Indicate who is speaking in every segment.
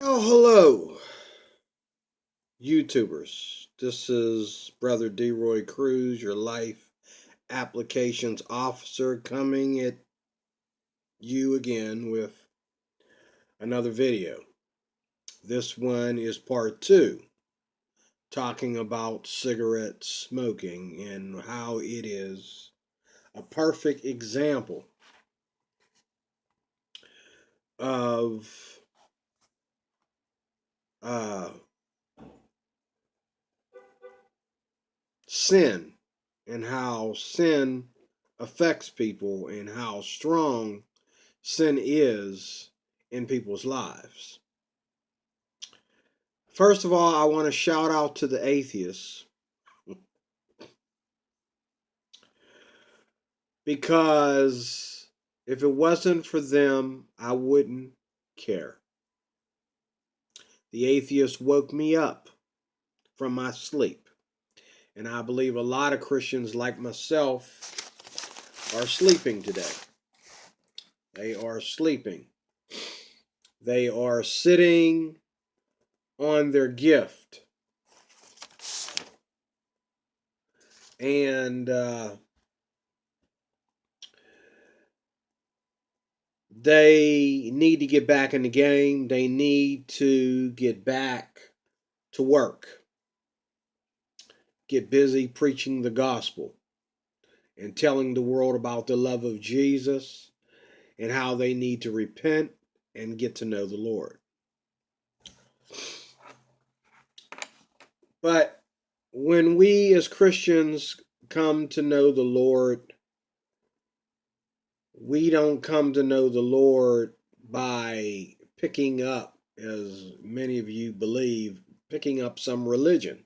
Speaker 1: Oh, hello, YouTubers. This is Brother DeRoy Cruz, your life applications officer, coming at you again with another video. This one is part two, talking about cigarette smoking and how it is a perfect example of uh, sin and how sin affects people and how strong sin is in people's lives. First of all, I want to shout out to the atheists because if it wasn't for them, I wouldn't care. The atheists woke me up from my sleep. And I believe a lot of Christians like myself are sleeping today. They are sleeping. They are sitting on their gift. And they need to get back in the game. They need to get back to work. Get busy preaching the gospel and telling the world about the love of Jesus and how they need to repent and get to know the Lord. But when we as Christians come to know the Lord, we don't come to know the Lord by picking up, as many of you believe, picking up some religion.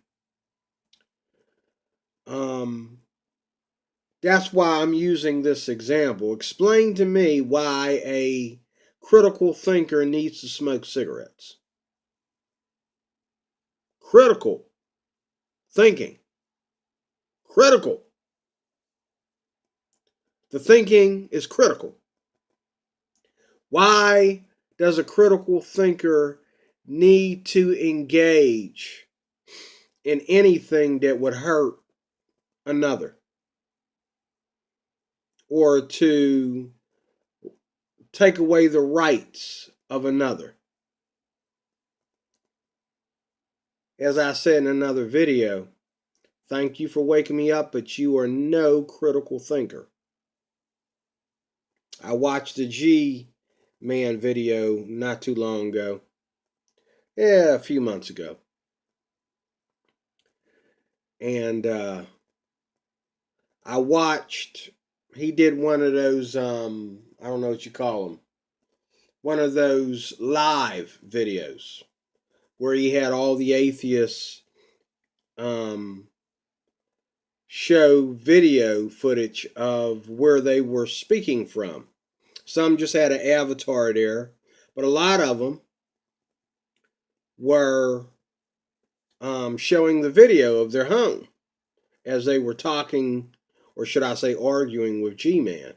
Speaker 1: That's why I'm using this example. Explain to me why a critical thinker needs to smoke cigarettes. Critical thinking. Critical. The thinking is critical. Why does a critical thinker need to engage in anything that would hurt another or to take away the rights of another? As I said in another video, thank you for waking me up, but you are no critical thinker. I watched the G-Man video not too long ago. Yeah, a few months ago. And I watched, he did one of those, I don't know what you call them, one of those live videos where he had all the atheists show video footage of where they were speaking from. Some just had an avatar there, but a lot of them were showing the video of their home as they were talking, or should I say arguing with G-Man.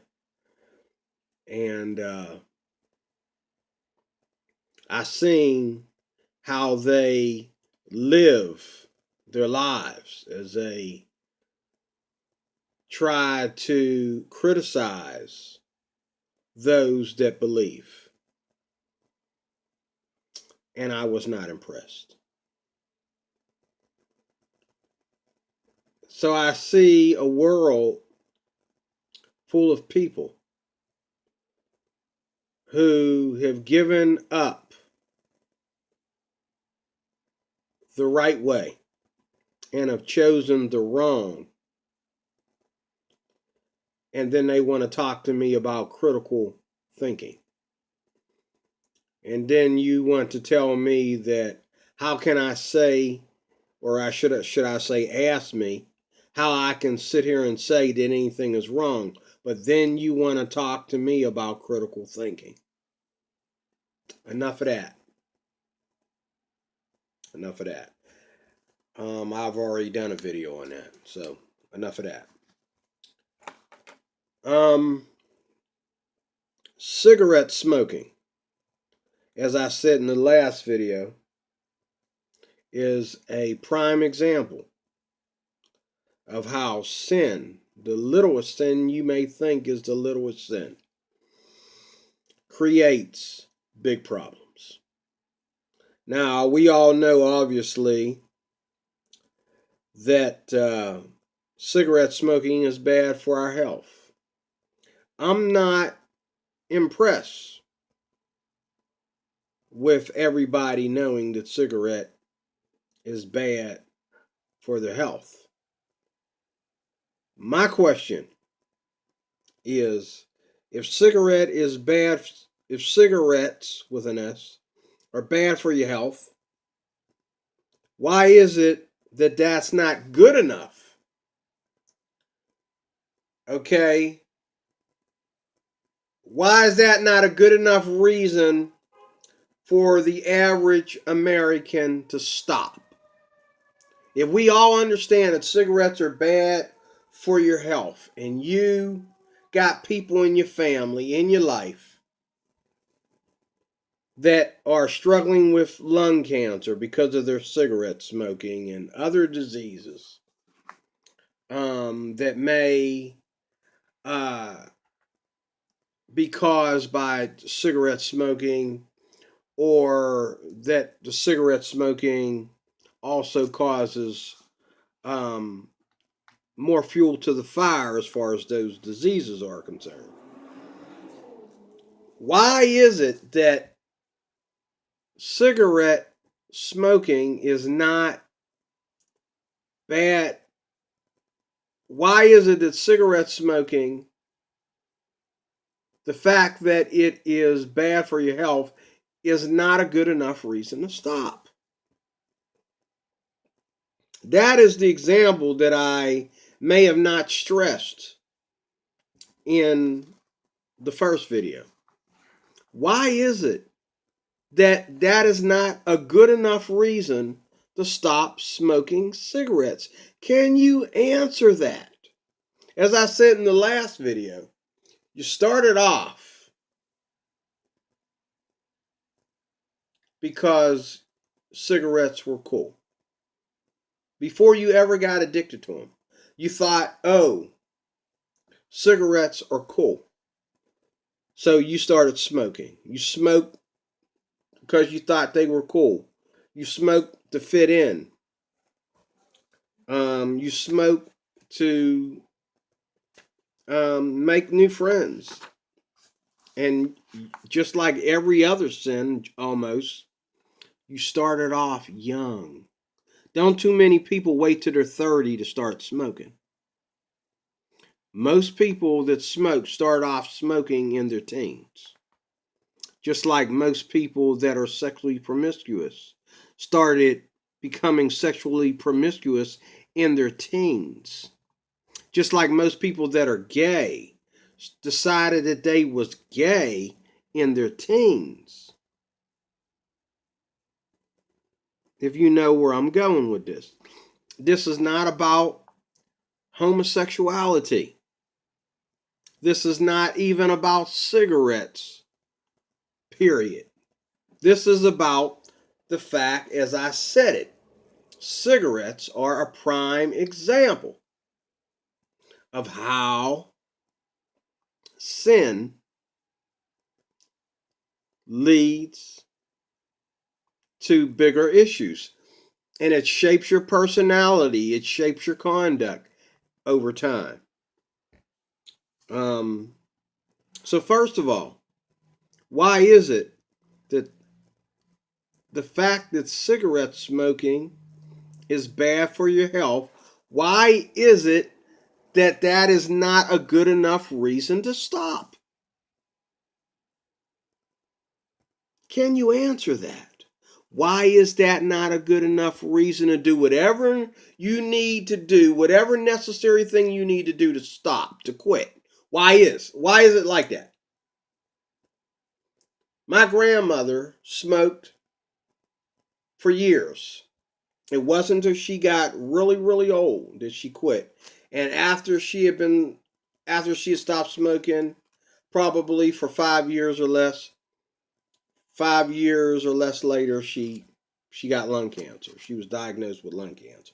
Speaker 1: And I seen how they live their lives as they try to criticize those that believe. And I was not impressed. So I see a world full of people who have given up the right way and have chosen the wrong. And then they want to talk to me about critical thinking. And then you want to tell me that how can I say, or should I say ask me, how I can sit here and say that anything is wrong, but then you want to talk to me about critical thinking. Enough of that. Enough of that. I've already done a video on that, so enough of that. Cigarette smoking as I said in the last video, is a prime example of how sin, the littlest sin you may think is the littlest sin, creates big problems. Now, we all know, obviously, that cigarette smoking is bad for our health. I'm not impressed with everybody knowing that cigarette is bad for their health. My question is, if cigarettes with an S are bad for your health, why is it that that's not good enough? Okay? Why is that not a good enough reason for the average American to stop? If we all understand that cigarettes are bad for your health, and you got people in your family, in your life, that are struggling with lung cancer because of their cigarette smoking and other diseases that may be caused by cigarette smoking, or that the cigarette smoking also causes more fuel to the fire as far as those diseases are concerned. Why is it that cigarette smoking is not bad? Why is it that cigarette smoking, the fact that it is bad for your health, is not a good enough reason to stop? That is the example that I may have not stressed in the first video. Why is it that that is not a good enough reason to stop smoking cigarettes? Can you answer that? As I said in the last video, you started off because cigarettes were cool. Before you ever got addicted to them, you thought, oh, cigarettes are cool. So you started smoking. You smoked because you thought they were cool. You smoked to fit in. You smoked to make new friends. And just like every other sin, almost, you started off young. Don't too many people wait till they're 30 to start smoking. Most people that smoke start off smoking in their teens. Just like most people that are sexually promiscuous started becoming sexually promiscuous in their teens. Just like most people that are gay decided that they was gay in their teens. If you know where I'm going with this. This is not about homosexuality. This is not even about cigarettes, period. This is about the fact, as I said it, cigarettes are a prime example of how sin leads to bigger issues. And it shapes your personality, it shapes your conduct over time. So first of all, why is it that the fact that cigarette smoking is bad for your health, why is it that that is not a good enough reason to stop? Can you answer that? Why is that not a good enough reason to do whatever you need to do, whatever necessary thing you need to do to stop, to quit? Why is it like that? My grandmother smoked for years. It wasn't until she got really, really old that she quit. And after she had stopped smoking, probably for 5 years or less, 5 years or less later, she got lung cancer. She was diagnosed with lung cancer.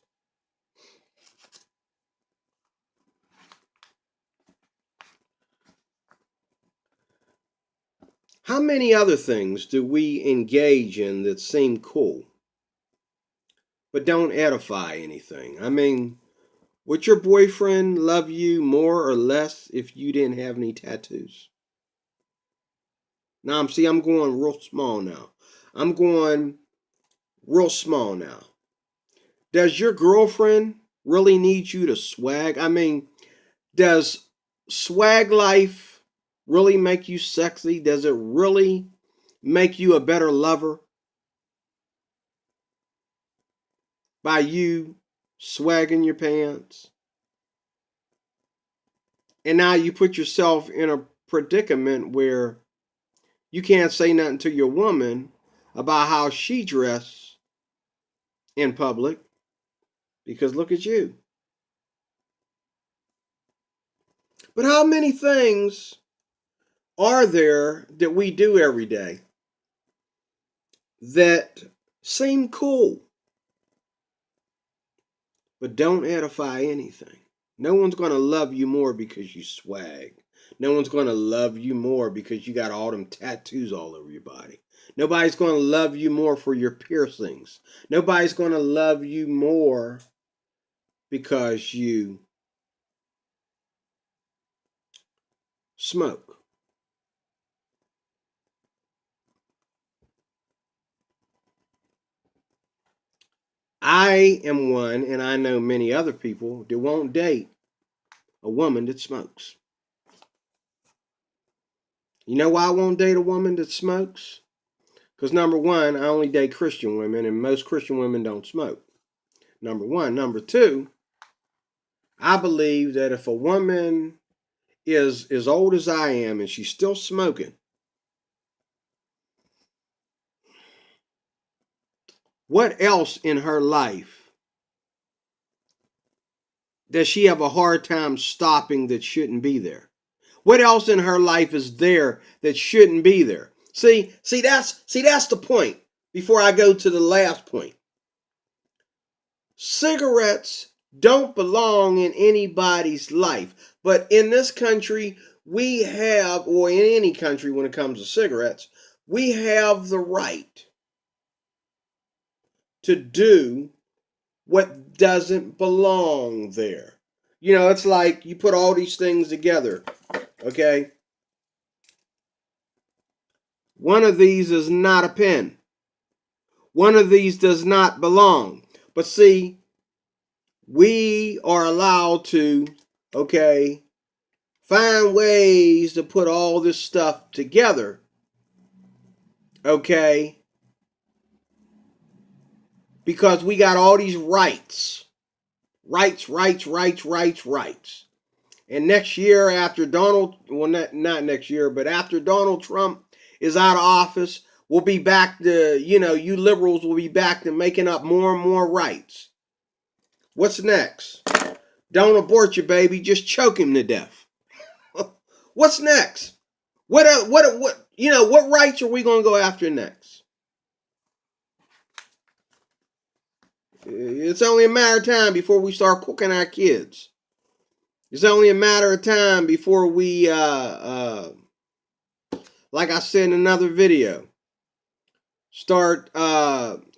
Speaker 1: How many other things do we engage in that seem cool, but don't edify anything? I mean, would your boyfriend love you more or less if you didn't have any tattoos? Now, I'm going real small now. I'm going real small now. Does your girlfriend really need you to swag? I mean, does swag life really make you sexy? Does it really make you a better lover by you swagging your pants? And now you put yourself in a predicament where you can't say nothing to your woman about how she dressed in public because look at you. But how many things are there that we do every day that seem cool but don't edify anything? No one's going to love you more because you swag. No one's going to love you more because you got all them tattoos all over your body. Nobody's going to love you more for your piercings. Nobody's going to love you more because you smoke. I am one, and I know many other people that won't date a woman that smokes. You know why I won't date a woman that smokes? Because number one, I only date Christian women, and most Christian women don't smoke. Number one. Number two, I believe that if a woman is as old as I am and she's still smoking, what else in her life does she have a hard time stopping that shouldn't be there? What else in her life is there that shouldn't be there? See that's the point. Before I go to the last point. Cigarettes don't belong in anybody's life. But in this country, we have, or in any country when it comes to cigarettes, we have the right to do what doesn't belong there. You know, it's like you put all these things together, okay? One of these is not a pen. One of these does not belong. But see, we are allowed to, okay, find ways to put all this stuff together, okay, because we got all these rights. Rights. And next year, after Donald, well, not next year, but after Donald Trump is out of office, we'll be back to, you liberals will be back to making up more and more rights. What's next? Don't abort your baby, just choke him to death. What's next? What rights are we going to go after next? It's only a matter of time before we start cooking our kids. It's only a matter of time before we, like I said in another video, start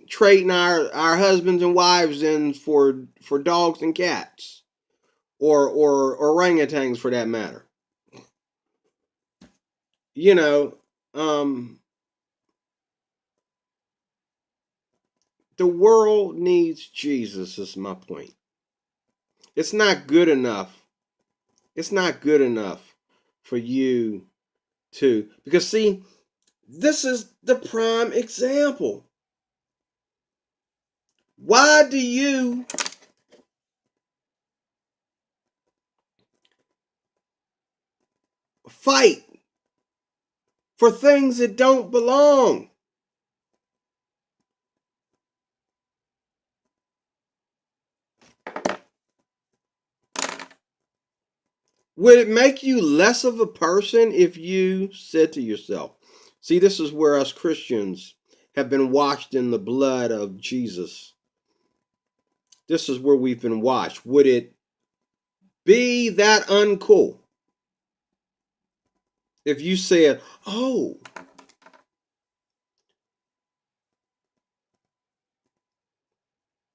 Speaker 1: trading our husbands and wives in for dogs and cats, or orangutans for that matter. You know, the world needs Jesus, is my point. It's not good enough. It's not good enough for you to, because see, this is the prime example. Why do you fight for things that don't belong? Would it make you less of a person if you said to yourself, See, this is where us Christians have been washed in the blood of Jesus. This is where we've been washed. Would it be that uncool if you said, oh,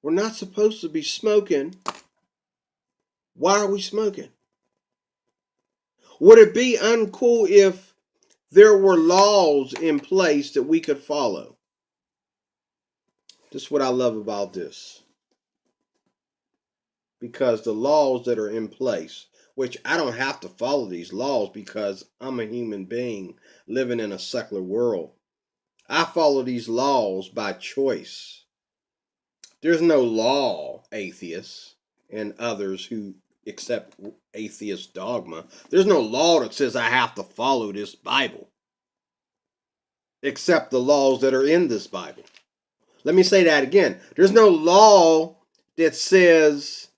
Speaker 1: we're not supposed to be smoking. Why are we smoking? Would it be uncool if there were laws in place that we could follow? This is what I love about this. Because the laws that are in place, which I don't have to follow these laws because I'm a human being living in a secular world. I follow these laws by choice. There's no law, atheists and others who accept atheist dogma. There's no law that says I have to follow this Bible, except the laws that are in this Bible. Let me say that again. There's no law that says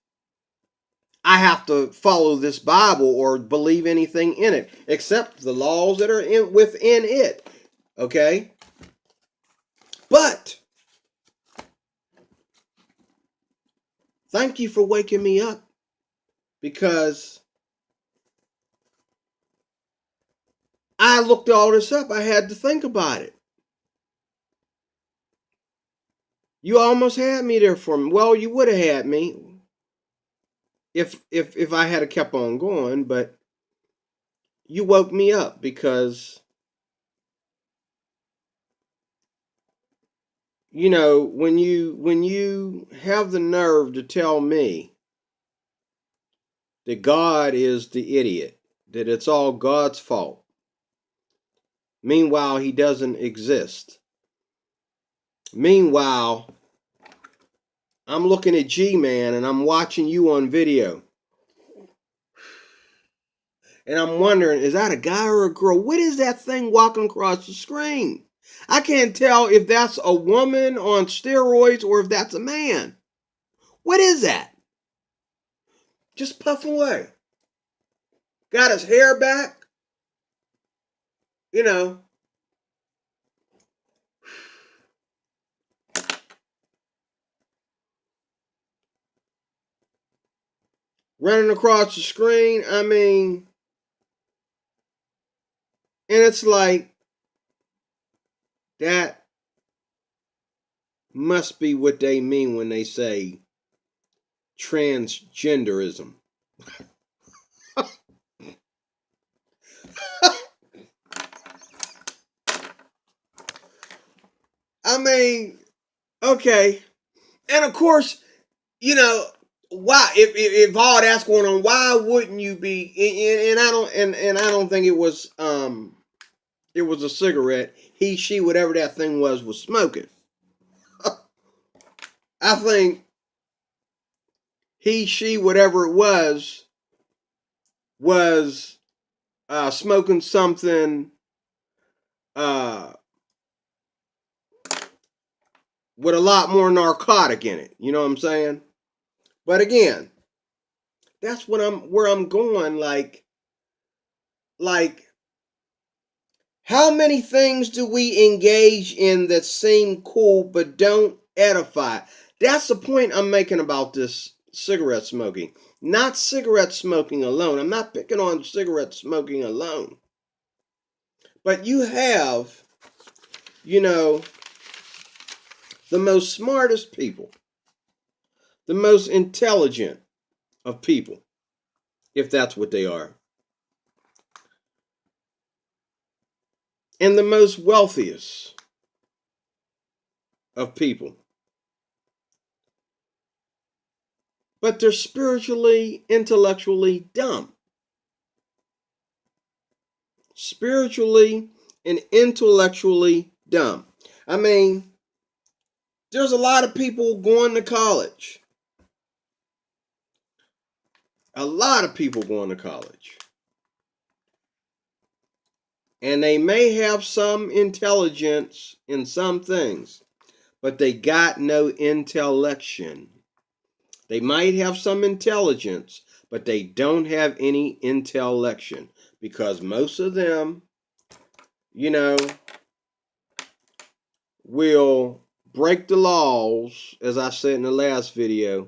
Speaker 1: I have to follow this Bible or believe anything in it, except the laws that are within it. Okay? But thank you for waking me up, because I looked all this up. I had to think about it. You almost had me there for me. Well, you would have had me if I had kept on going, but you woke me up because, you know, when you have the nerve to tell me that God is the idiot, that it's all God's fault, meanwhile he doesn't exist. Meanwhile, I'm looking at G-Man and I'm watching you on video. And I'm wondering, is that a guy or a girl? What is that thing walking across the screen? I can't tell if that's a woman on steroids or if that's a man. What is that? Just puffing away. Got his hair back. You know. Running across the screen. I mean, and it's like, that must be what they mean when they say transgenderism. I mean, okay. And of course, you know, why, if all that's going on, why wouldn't you be, and I don't think it was a cigarette. He, she, whatever that thing was smoking. I think he, she, whatever it was smoking something with a lot more narcotic in it. You know what I'm saying? But again, that's where I'm going. Like, how many things do we engage in that seem cool but don't edify? That's the point I'm making about this cigarette smoking. Not cigarette smoking alone. I'm not picking on cigarette smoking alone. But you have, you know, the most smartest people, the most intelligent of people, if that's what they are, and the most wealthiest of people. But they're spiritually, intellectually dumb. Spiritually and intellectually dumb. I mean, there's a lot of people going to college. A lot of people going to college. And they may have some intelligence in some things, but they got no intellection. They might have some intelligence, but they don't have any intellection, because most of them, you know, will break the laws, as I said in the last video,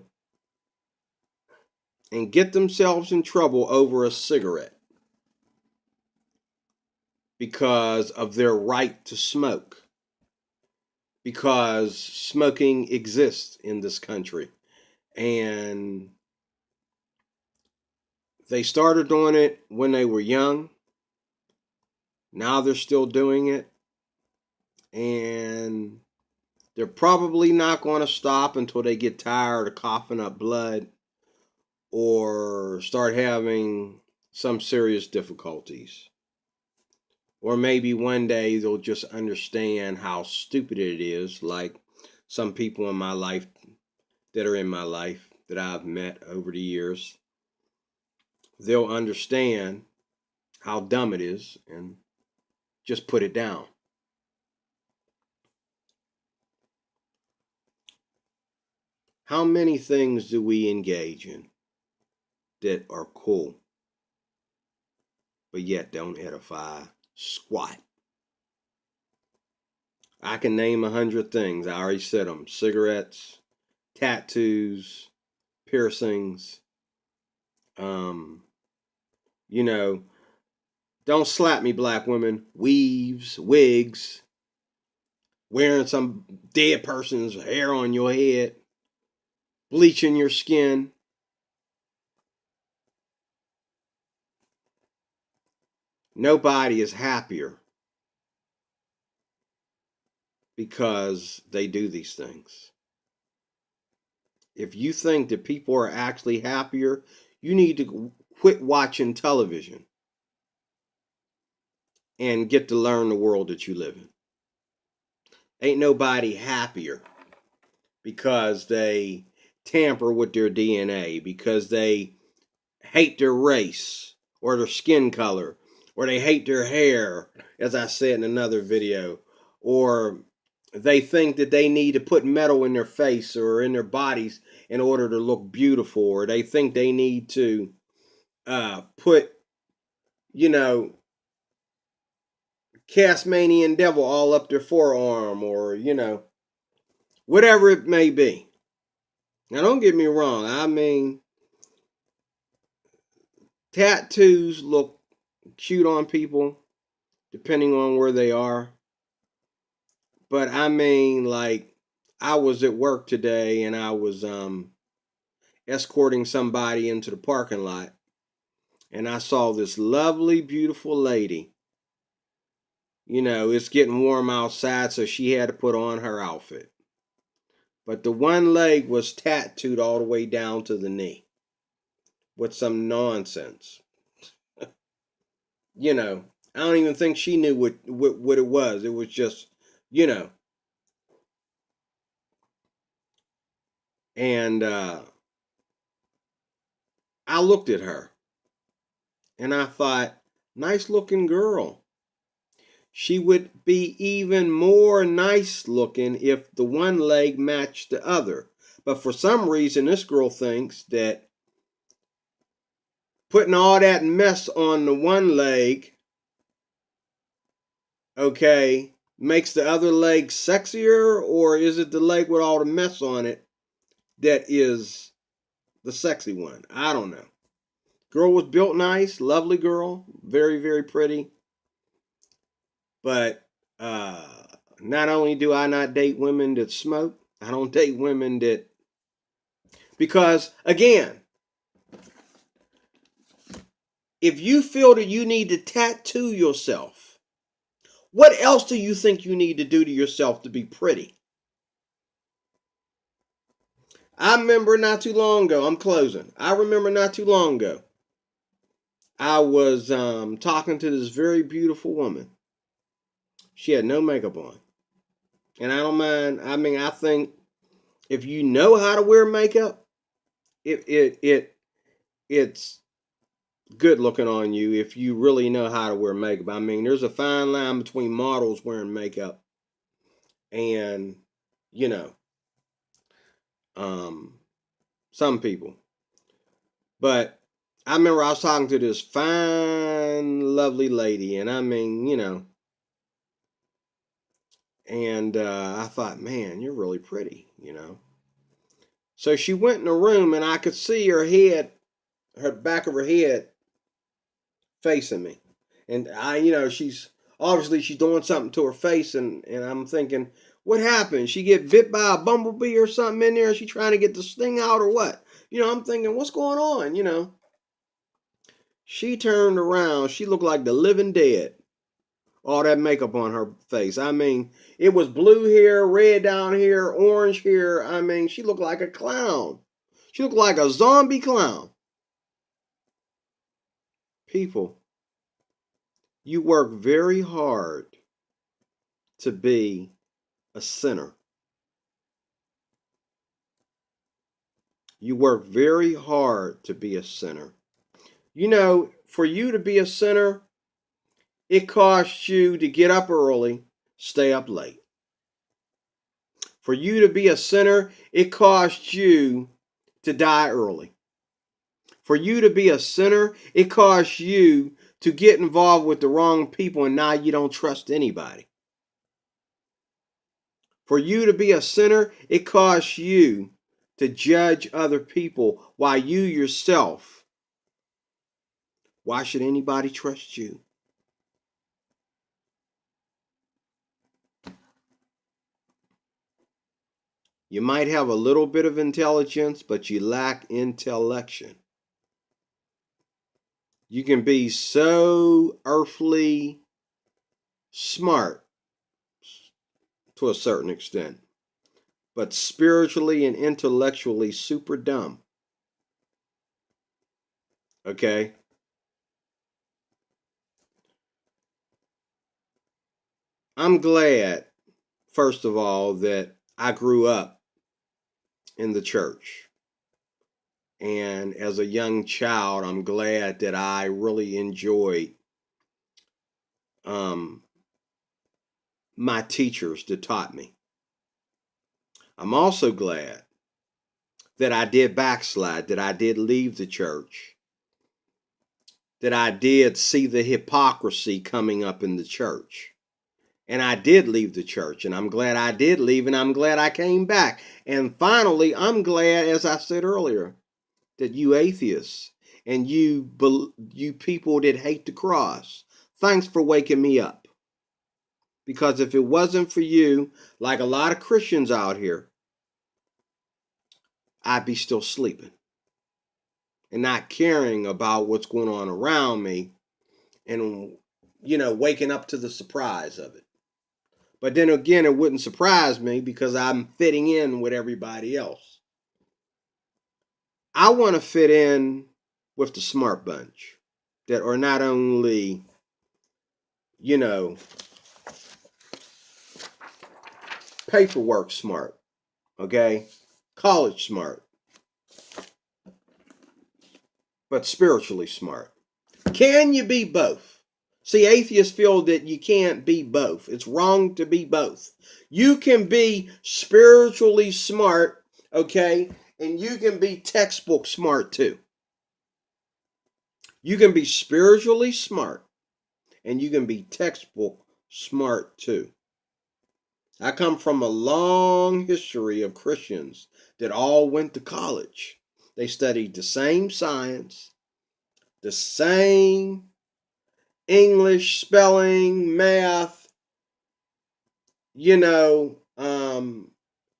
Speaker 1: and get themselves in trouble over a cigarette because of their right to smoke, because smoking exists in this country. And they started doing it when they were young. Now they're still doing it. And they're probably not going to stop until they get tired of coughing up blood or start having some serious difficulties. Or maybe one day they'll just understand how stupid it is, like some people in my life that are in my life that I've met over the years. They'll understand how dumb it is and just put it down. How many things do we engage in that are cool, but yet don't edify squat? I can name 100 things. I already said them. Cigarettes, tattoos, piercings, you know, don't slap me, black women. Weaves, wigs, wearing some dead person's hair on your head, bleaching your skin. Nobody is happier because they do these things. If you think that people are actually happier, you need to quit watching television and get to learn the world that you live in. Ain't nobody happier because they tamper with their DNA, because they hate their race or their skin color, or they hate their hair, as I said in another video, or they think that they need to put metal in their face or in their bodies in order to look beautiful, or they think they need to put, you know, Tasmanian devil all up their forearm, or, you know, whatever it may be. Now, don't get me wrong. I mean, tattoos look cute on people depending on where they are. But I mean, like, I was at work today and I was escorting somebody into the parking lot, and I saw this lovely, beautiful lady. You know, it's getting warm outside, so she had to put on her outfit. But the one leg was tattooed all the way down to the knee with some nonsense. You know, I don't even think she knew what it was. It was just, you know. And I looked at her and I thought, nice looking girl. She would be even more nice looking if the one leg matched the other. But for some reason, this girl thinks that putting all that mess on the one leg, okay, makes the other leg sexier, or is it the leg with all the mess on it that is the sexy one? I don't know. Girl was built nice, lovely girl, very, very pretty. But not only do I not date women that smoke, I don't date women that, because again, if you feel that you need to tattoo yourself, what else do you think you need to do to yourself to be pretty? I remember not too long ago, I'm closing. I remember not too long ago, I was talking to this very beautiful woman. She had no makeup on. And I don't mind. I mean, I think if you know how to wear makeup, it's good looking on you if you really know how to wear makeup. I mean, there's a fine line between models wearing makeup and, you know, um, some people. But I remember I was talking to this fine, lovely lady, and I mean, you know, And I thought, man, you're really pretty, you know. So she went in the room, and I could see her head, her back of her head facing me. And she's obviously she's doing something to her face, and I'm thinking, what happened? She get bit by a bumblebee or something in there? Is she trying to get the sting out or what? I'm thinking, what's going on? She turned around. She looked like the living dead. All that makeup on her face. I mean, it was blue here, red down here, orange here. I mean, she looked like a clown. She looked like a zombie clown. People, you work very hard to be a sinner. You work very hard to be a sinner. For you to be a sinner, it costs you to get up early, stay up late. For you to be a sinner, it costs you to die early. For you to be a sinner, it costs you to get involved with the wrong people, and now you don't trust anybody. For you to be a sinner, it costs you to judge other people while you yourself, why should anybody trust you? You might have a little bit of intelligence, but you lack intellection. You can be so earthly smart to a certain extent, but spiritually and intellectually super dumb. Okay? I'm glad, first of all, that I grew up in the church. And as a young child, I'm glad that I really enjoyed my teachers that taught me. I'm also glad that I did backslide, that I did leave the church, that I did see the hypocrisy coming up in the church. And I did leave the church, and I'm glad I did leave, and I'm glad I came back. And finally, I'm glad, as I said earlier, that you atheists and you people that hate the cross, thanks for waking me up. Because if it wasn't for you, like a lot of Christians out here, I'd be still sleeping and not caring about what's going on around me and, waking up to the surprise of it. But then again, it wouldn't surprise me because I'm fitting in with everybody else. I want to fit in with the smart bunch that are not only, paperwork smart, okay, college smart, but spiritually smart. Can you be both? See, atheists feel that you can't be both. It's wrong to be both. You can be spiritually smart, okay, and you can be textbook smart too. You can be spiritually smart and you can be textbook smart too. I come from a long history of Christians that all went to college. They studied the same science, the same English, spelling, math,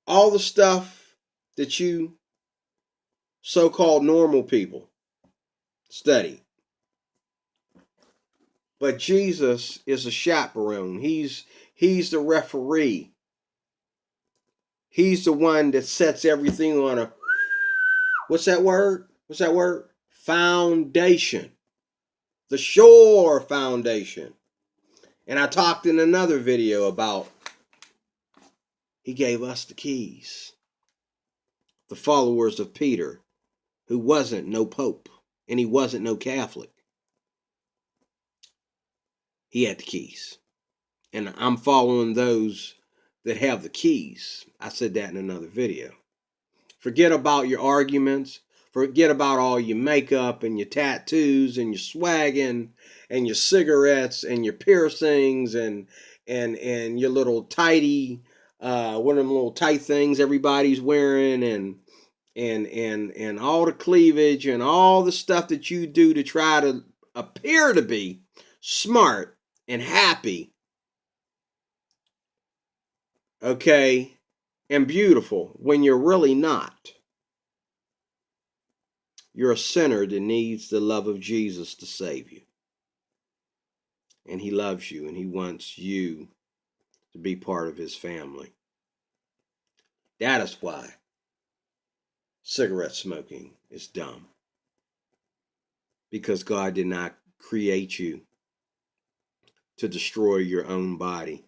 Speaker 1: all the stuff that you so-called normal people study. But Jesus is a chaperone. He's the referee. He's the one that sets everything on a, what's that word? Foundation. The sure foundation. And I talked in another video about he gave us the keys. The followers of Peter, who wasn't no pope and he wasn't no Catholic. He had the keys. And I'm following those that have the keys. I said that in another video. Forget about your arguments. Forget about all your makeup and your tattoos and your swagging and your cigarettes and your piercings and and your little tighty, one of them little tight things everybody's wearing, and all the cleavage and all the stuff that you do to try to appear to be smart and happy, okay, and beautiful when you're really not. You're a sinner that needs the love of Jesus to save you. And he loves you and he wants you to be part of his family. That is why cigarette smoking is dumb. Because God did not create you to destroy your own body.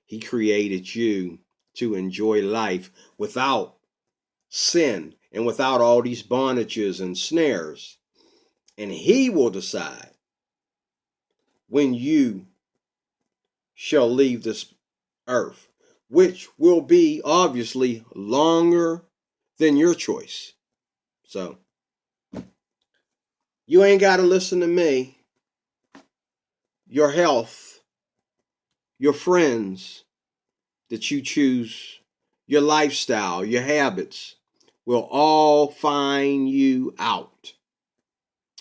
Speaker 1: He created you to enjoy life without sin and without all these bondages and snares. And he will decide when you shall leave this earth, which will be obviously longer than your choice. So, you ain't got to listen to me. Your health, your friends that you choose, your lifestyle, your habits will all find you out.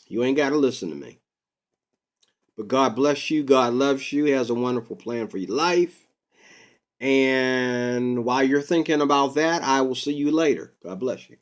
Speaker 1: You ain't got to listen to me. But God bless you. God loves you. He has a wonderful plan for your life. And while you're thinking about that, I will see you later. God bless you.